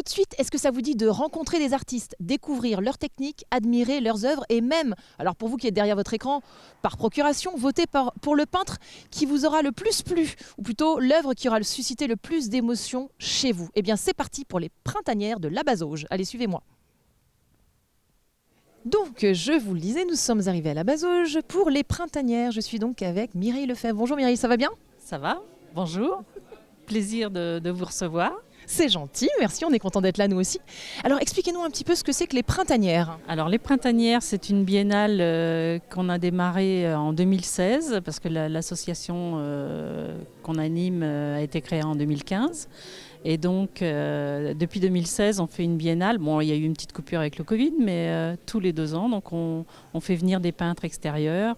de suite, est-ce que ça vous dit de rencontrer des artistes, découvrir leurs techniques, admirer leurs œuvres et même, alors pour vous qui êtes derrière votre écran, par procuration, voter pour le peintre qui vous aura le plus plu, ou plutôt l'œuvre qui aura suscité le plus d'émotions chez vous? Eh bien c'est parti pour les printanières de la Bazauge. Allez, suivez-moi. Donc, je vous le disais, nous sommes arrivés à la Bazauge pour les printanières. Je suis donc avec Mireille Lefebvre. Bonjour Mireille, ça va bien? Ça va, bonjour, plaisir de vous recevoir. C'est gentil, merci, on est content d'être là nous aussi. Alors expliquez-nous un petit peu ce que c'est que les printanières. Alors les printanières, c'est une biennale qu'on a démarrée en 2016 parce que l'association qu'on anime a été créée en 2015. Et donc depuis 2016, on fait une biennale. Bon, il y a eu une petite coupure avec le Covid, mais tous les 2 ans, donc on fait venir des peintres extérieurs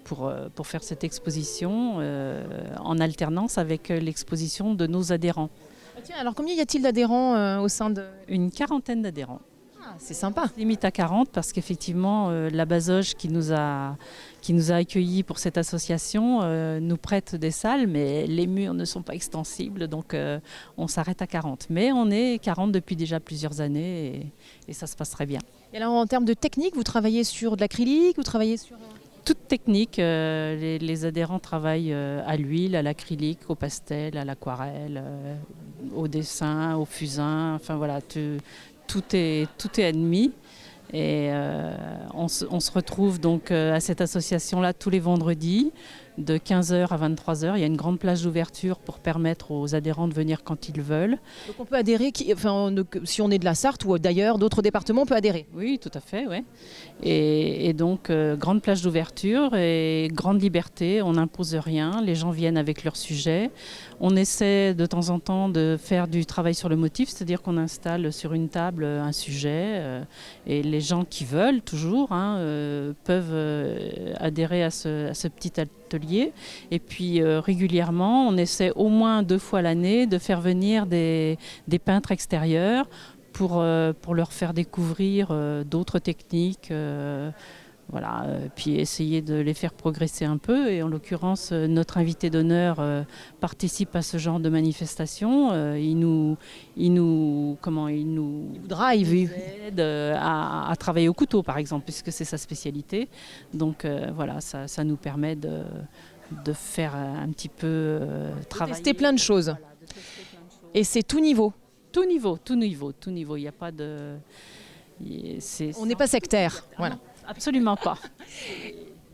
pour faire cette exposition en alternance avec l'exposition de nos adhérents. Ah, tiens, alors combien y a-t-il d'adhérents au sein de... Une 40aine d'adhérents. Ah, c'est sympa. Limite à 40 parce qu'effectivement la Bazauge qui nous a accueillis pour cette association nous prête des salles, mais les murs ne sont pas extensibles, donc on s'arrête à 40. Mais on est 40 depuis déjà plusieurs années et ça se passe très bien. Et alors en termes de technique, vous travaillez sur de l'acrylique, vous travaillez sur... Toute technique, les adhérents travaillent à l'huile, à l'acrylique, au pastel, à l'aquarelle, au dessin, au fusain, enfin voilà, tout est admis. Et on se retrouve donc à cette association-là tous les vendredis de 15h à 23h. Il y a une grande plage d'ouverture pour permettre aux adhérents de venir quand ils veulent. Donc on peut adhérer, si on est de la Sarthe ou d'ailleurs d'autres départements, on peut adhérer. Oui, tout à fait, ouais. Et donc grande plage d'ouverture et grande liberté, on n'impose rien, les gens viennent avec leur sujet. On essaie de temps en temps de faire du travail sur le motif, c'est-à-dire qu'on installe sur une table un sujet et les gens qui veulent toujours peuvent adhérer à ce petit atelier. Et puis régulièrement, on essaie au moins 2 fois l'année de faire venir des peintres extérieurs pour leur faire découvrir d'autres techniques. Voilà, puis essayer de les faire progresser un peu. Et en l'occurrence, notre invité d'honneur participe à ce genre de manifestation. Il nous aide à travailler au couteau, par exemple, puisque c'est sa spécialité. Donc voilà, ça nous permet de faire un petit peu travailler. Tester plein de choses. Voilà, de tester plein de choses. Et c'est tout niveau. Tout niveau. Il n'y a pas de... On n'est pas sectaire. Voilà. Absolument pas.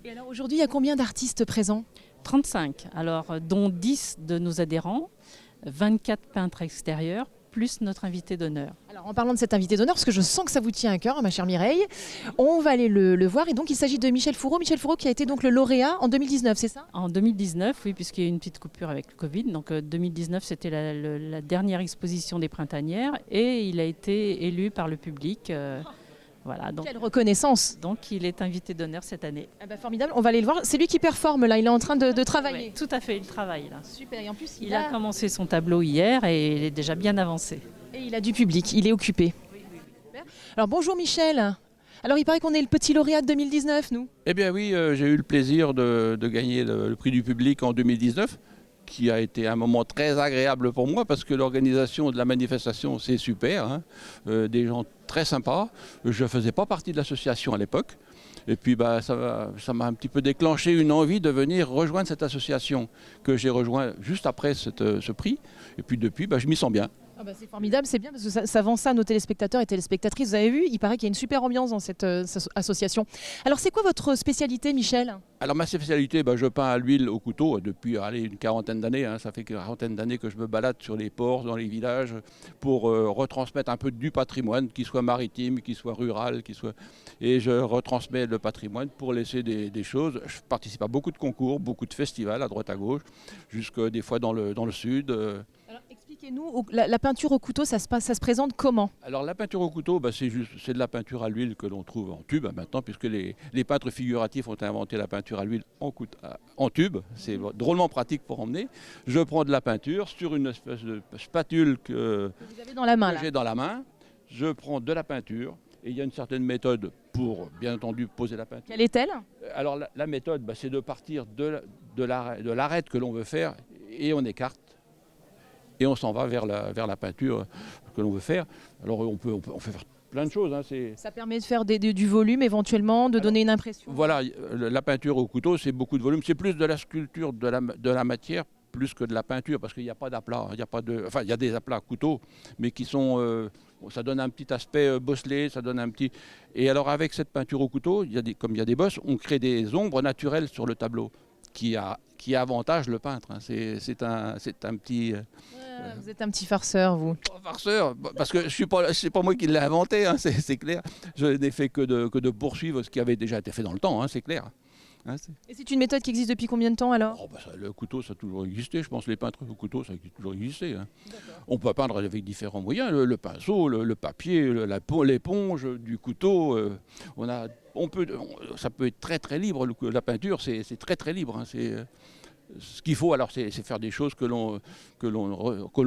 Et alors aujourd'hui, il y a combien d'artistes présents? 35, alors dont 10 de nos adhérents, 24 peintres extérieurs, plus notre invité d'honneur. Alors en parlant de cet invité d'honneur, parce que je sens que ça vous tient à cœur, ma chère Mireille, on va aller le voir. Et donc il s'agit de Michel Fourreau. Michel Fourreau qui a été donc le lauréat en 2019, c'est ça? En 2019, oui, puisqu'il y a eu une petite coupure avec le Covid. Donc 2019, c'était la dernière exposition des printanières et il a été élu par le public. Voilà, donc, quelle reconnaissance! Donc il est invité d'honneur cette année. Ah bah formidable, on va aller le voir. C'est lui qui performe là, il est en train de travailler. Oui, tout à fait, il travaille là. Super, et en plus il a commencé son tableau hier et il est déjà bien avancé. Et il a du public, il est occupé. Oui. Alors bonjour Michel. Alors il paraît qu'on est le petit lauréat de 2019, nous. Eh bien oui, j'ai eu le plaisir de gagner le prix du public en 2019. Qui a été un moment très agréable pour moi parce que l'organisation de la manifestation, c'est super, hein. Des gens très sympas. Je ne faisais pas partie de l'association à l'époque. Et puis ça m'a un petit peu déclenché une envie de venir rejoindre cette association que j'ai rejoint juste après ce prix. Et puis depuis, je m'y sens bien. Ah bah c'est formidable, c'est bien parce que ça vend ça à nos téléspectateurs et téléspectatrices. Vous avez vu, il paraît qu'il y a une super ambiance dans cette association. Alors c'est quoi votre spécialité, Michel? Alors ma spécialité, je peins à l'huile au couteau depuis une 40aine d'années. Hein. Ça fait 40aine d'années que je me balade sur les ports, dans les villages, pour retransmettre un peu du patrimoine, qu'il soit maritime, qu'il soit rural, et je retransmets le patrimoine pour laisser des choses. Je participe à beaucoup de concours, beaucoup de festivals à droite à gauche, jusque des fois dans le sud. Alors expliquez-nous, la peinture au couteau, ça se présente comment? Alors la peinture au couteau, c'est de la peinture à l'huile que l'on trouve en tube maintenant, puisque les peintres figuratifs ont inventé la peinture à l'huile en tube. C'est drôlement pratique pour emmener. Je prends de la peinture sur une espèce de spatule que vous avez dans la main, j'ai dans la main. Je prends de la peinture et il y a une certaine méthode pour, bien entendu, poser la peinture. Quelle est-elle? Alors la méthode, c'est de partir de l'arête que l'on veut faire et on écarte. Et on s'en va vers la peinture que l'on veut faire. Alors on fait faire plein de choses. Hein, ça permet de faire du volume éventuellement, de donner une impression. Voilà, la peinture au couteau, c'est beaucoup de volume. C'est plus de la sculpture, de la matière, plus que de la peinture, parce qu'il n'y a pas d'aplat. Il y a des aplats couteaux, mais qui sont... ça donne un petit aspect bosselé, ça donne un petit... Et alors avec cette peinture au couteau, comme il y a des bosses, on crée des ombres naturelles sur le tableau qui avantage le peintre. Hein. C'est un petit... vous êtes un petit farceur, vous. Farceur, parce que c'est pas moi qui l'ai inventé, hein, c'est clair. Je n'ai fait que de poursuivre ce qui avait déjà été fait dans le temps, hein, c'est clair. Hein, et c'est une méthode qui existe depuis combien de temps alors? Le couteau, ça a toujours existé, je pense. Les peintres au couteau, ça a toujours existé. Hein. On peut peindre avec différents moyens, le pinceau, le papier, l'éponge, du couteau. Ça peut être très très libre. La peinture, c'est très très libre. Hein, ce qu'il faut, alors, c'est faire des choses que l'on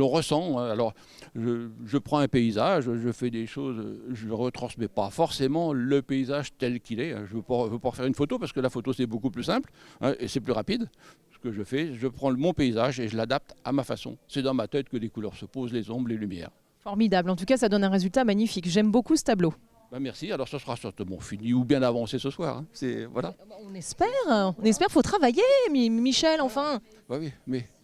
ressent. Alors, je prends un paysage, je fais des choses, je ne retransmets pas forcément le paysage tel qu'il est. Je ne veux pas faire une photo, parce que la photo, c'est beaucoup plus simple, hein, et c'est plus rapide. Ce que je fais, je prends mon paysage et je l'adapte à ma façon. C'est dans ma tête que les couleurs se posent, les ombres, les lumières. Formidable. En tout cas, ça donne un résultat magnifique. J'aime beaucoup ce tableau. Merci, alors ça sera certainement fini ou bien avancé ce soir. Hein. Voilà. On espère, faut travailler, Michel, enfin. Oui,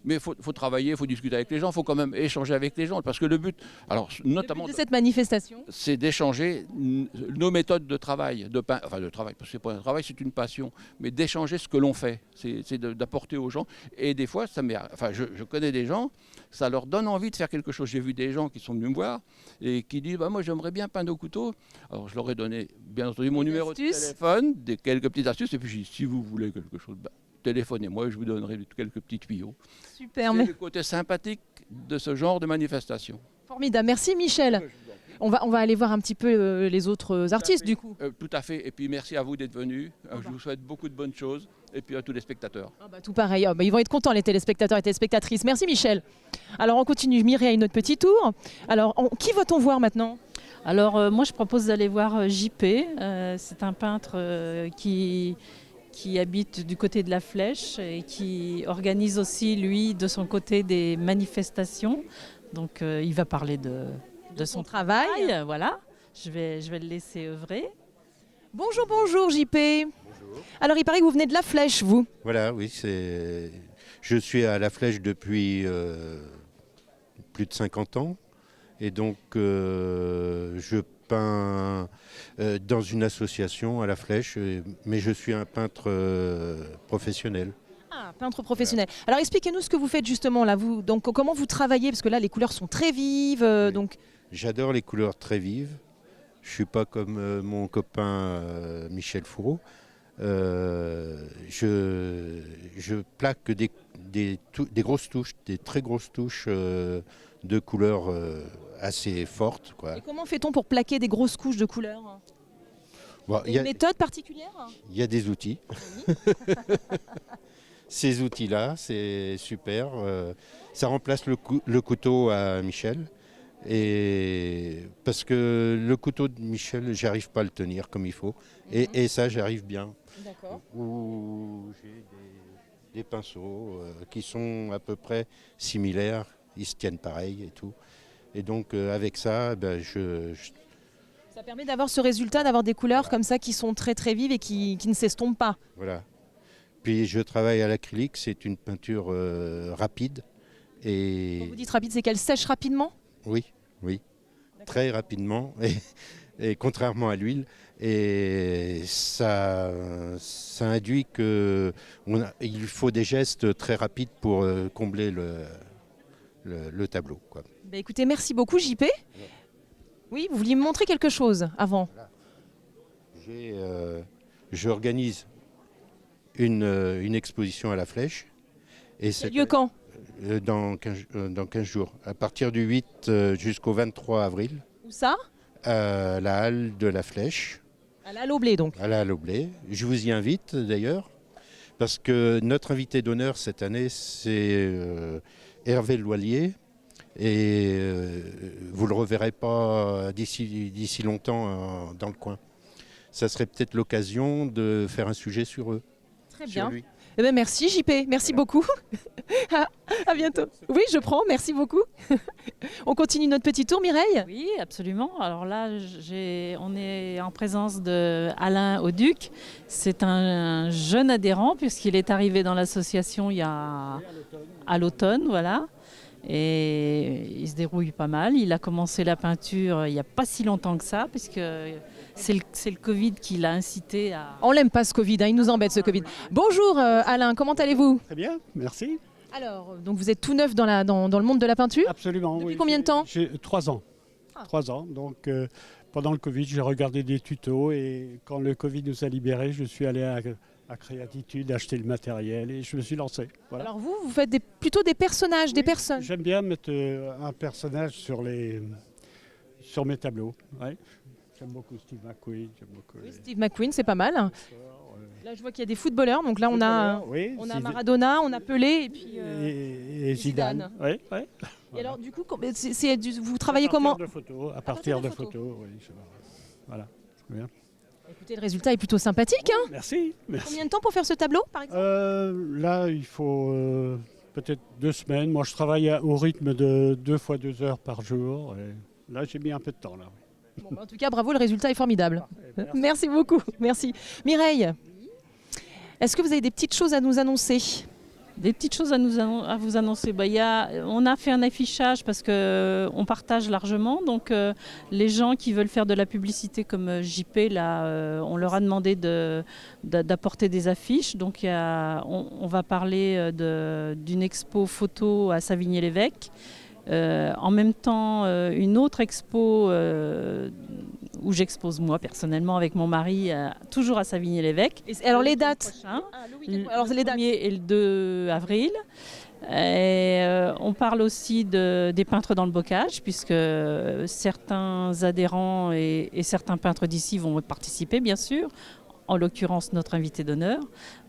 mais faut travailler, il faut discuter avec les gens, il faut quand même échanger avec les gens, parce que le but, alors notamment le but de cette manifestation, c'est d'échanger nos méthodes de travail, parce que c'est pas un travail, c'est une passion, mais d'échanger ce que l'on fait, c'est d'apporter aux gens, et des fois, je connais des gens, ça leur donne envie de faire quelque chose. J'ai vu des gens qui sont venus me voir et qui disent moi j'aimerais bien peindre au couteau. Alors je leur ai donné bien entendu mon numéro de téléphone, quelques petites astuces, et puis j'ai dit si vous voulez quelque chose, téléphonez-moi, je vous donnerai quelques petits tuyaux. Super. C'est le côté sympathique de ce genre de manifestation. Formidable, merci Michel. On va aller voir un petit peu les autres artistes du coup. Tout à fait, et puis merci à vous d'être venus. Je vous souhaite beaucoup de bonnes choses, et puis à tous les spectateurs. Tout pareil, ils vont être contents les téléspectateurs et téléspectatrices. Merci Michel. Alors on continue, Mireille a notre petit tour. Alors qui va-t-on voir maintenant? Alors moi je propose d'aller voir JP, c'est un peintre qui habite du côté de la Flèche et qui organise aussi, lui, de son côté, des manifestations. Donc, il va parler de son travail. Voilà, je vais le laisser œuvrer. Bonjour JP. Bonjour. Alors, il paraît que vous venez de la Flèche, vous? Voilà, oui, je suis à la Flèche depuis plus de 50 ans. Et donc, je peins dans une association à la Flèche, mais je suis un peintre professionnel. Ah, peintre professionnel. Voilà. Alors expliquez-nous ce que vous faites justement là. Donc comment vous travaillez, parce que là les couleurs sont très vives. Oui. Donc... J'adore les couleurs très vives. Je suis pas comme mon copain Michel Fourreau. Je plaque des grosses touches, des très grosses touches de couleurs assez fortes, quoi. Et comment fait-on pour plaquer des grosses couches de couleurs? Il y a une méthode particulière? Il y a des outils. Oui. Ces outils-là, c'est super. Ça remplace le couteau à Michel. Et parce que le couteau de Michel, j'arrive pas à le tenir comme il faut. Et ça, j'arrive bien. D'accord. Ou j'ai des pinceaux qui sont à peu près similaires. Ils se tiennent pareil et tout. Et donc, avec ça, Ça permet d'avoir ce résultat, d'avoir des couleurs comme ça qui sont très très vives et qui ne s'estompent pas. Voilà. Puis je travaille à l'acrylique, c'est une peinture rapide. Et... Quand vous dites rapide, c'est qu'elle sèche rapidement? Oui, très rapidement, et contrairement à l'huile. Et ça induit qu'il faut des gestes très rapides pour combler le tableau, quoi. Écoutez, merci beaucoup JP. Oui, vous vouliez me montrer quelque chose avant. Voilà. J'organise une exposition à la Flèche. Et c'est lieu quand? Dans 15 jours, à partir du 8 jusqu'au 23 avril. Où ça? À la halle de la Flèche. À la Halle au Blé, donc. À la Halle au Blé. Je vous y invite d'ailleurs, parce que notre invité d'honneur cette année, c'est Hervé Loilier. Et vous ne le reverrez pas d'ici longtemps dans le coin. Ça serait peut-être l'occasion de faire un sujet sur eux. Très bien. Lui. Eh ben merci JP, merci beaucoup. À bientôt. Oui, je prends, merci beaucoup. On continue notre petit tour, Mireille? Oui, absolument. Alors là, on est en présence de Alain Auduc. C'est un jeune adhérent puisqu'il est arrivé dans l'association à l'automne, voilà. Et il se débrouille pas mal. Il a commencé la peinture il n'y a pas si longtemps que ça, puisque c'est le Covid qui l'a incité à... On l'aime pas ce Covid, hein, il nous embête ce Covid. Bonjour Alain, comment allez-vous? Très bien, merci. Alors, donc vous êtes tout neuf dans le monde de la peinture? Absolument. Depuis oui. combien de temps? J'ai 3 ans. 3 ans. Donc pendant le Covid, j'ai regardé des tutos et quand le Covid nous a libérés, je suis allé à Créatitude acheter le matériel et je me suis lancé. Voilà. Alors vous faites plutôt des personnages, des personnes. J'aime bien mettre un personnage sur mes tableaux. Ouais. J'aime beaucoup Steve McQueen. Oui, Steve McQueen, c'est pas mal. Là, je vois qu'il y a des footballeurs. Donc là, on a Maradona, on a Pelé et puis et Zidane. Ouais, ouais. Et alors, du coup, vous travaillez comment? À partir de photos. Oui, voilà. Très bien. Écoutez, le résultat est plutôt sympathique. Hein. Merci. Combien de temps pour faire ce tableau, par exemple? Là, il faut peut-être 2 semaines. Moi, je travaille au rythme de 2 fois 2 heures par jour. Et là, j'ai mis un peu de temps. Là. Bon, en tout cas, bravo, le résultat est formidable. Merci beaucoup. Merci. Mireille, est-ce que vous avez des petites choses à nous annoncer? Des petites choses à vous annoncer. On a fait un affichage parce qu'on partage largement. Donc les gens qui veulent faire de la publicité comme JP, là, on leur a demandé d'apporter des affiches. Donc on va parler d'une expo photo à Savigny-l'Évêque. En même temps, une autre expo où j'expose moi personnellement avec mon mari, toujours à Savigny-l'Évêque. Alors les dates Alors les 1er et le 2 avril. Et on parle aussi des peintres dans le bocage, puisque certains adhérents et certains peintres d'ici vont participer, bien sûr. En l'occurrence notre invité d'honneur.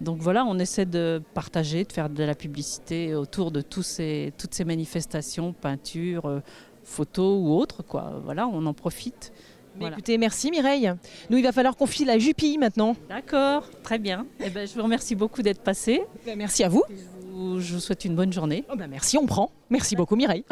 Donc voilà, on essaie de partager, de faire de la publicité autour de toutes ces manifestations, peintures, photos ou autres, quoi. Voilà, on en profite. Voilà. Écoutez, merci Mireille. Nous, il va falloir qu'on file à Jupille maintenant. D'accord, très bien. Je vous remercie beaucoup d'être passé. Merci à vous. Je vous souhaite une bonne journée. Merci, on prend. Merci beaucoup Mireille.